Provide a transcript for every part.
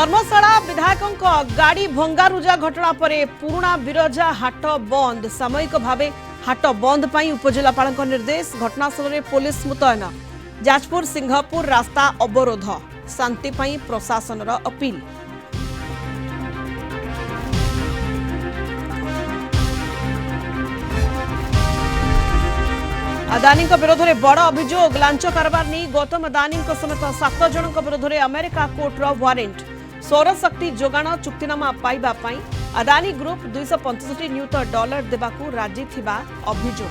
धर्मशाला विधायकों गाड़ी भंगारुजा घटना पर पुराना बिरजा हाट बंद सामयिक भावे हाट बंद पर उपजिलापाल निर्देश घटनास्थल में पुलिस मुतयन जाजपुर सिंहपुर रास्ता अवरोध शांति प्रशासन अपील। अदानी विरोध में बड़ अभियोग लांच कारबार नहीं गौतम अदानी समेत 7 जन विरोध में अमेरिका कोर्टर वारेंट सौरशक्ति जोगाण चुक्तिनामा पाइबापी अदानी ग्रुप 265 नियुत डॉलर देवाकू राजी थिबा अभियोग।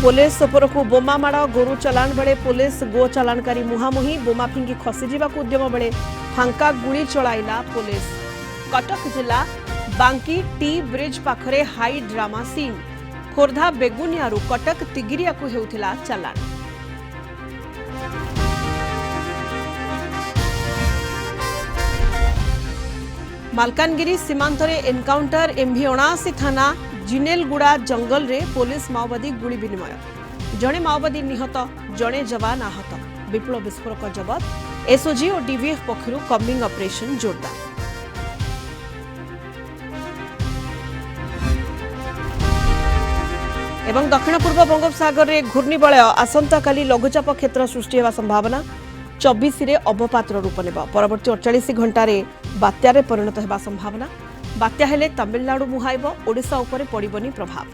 पुलिस उपरकू बोमा माड़ गोरु चलाण बेले पुलिस गो चलाणकारी मुहांमुही बोमा फिंगी खसी जावाकू उद्यम बेले फांका गुली चलाइला पुलिस। कटक जिला बांकी टी ब्रिज पाखरे हाई ड्रामा सीन खोर्धा बेगुनियारू कटक तिगिरिया को हेउथिला चलाण। मालकानगिरी सीमांतरे एनकाउंटर एमभी 79 थाना जिनेलगुड़ा जंगल रे पुलिस माओवादी गुली विनिमय जड़े माओवादी निहत जड़े जवान आहत विपुल विस्फोरक जबत एसओजी और डीवीएफ पक्षरु कम्बिंग ऑपरेशन जोरदार। एवं दक्षिण पूर्व बंगोपसागर रे घूर्णिबलय आसंता काली लघुचाप क्षेत्र सृष्टि होगा संभावना 24 रे अवपातर रूप नेब परवर्ती 48 घंटा रे बात्या रे परिणत होगा संभावना। बात्या हेले तमिलनाडु मुहाइब ओडिशा उपरे पड़िबनी प्रभाव।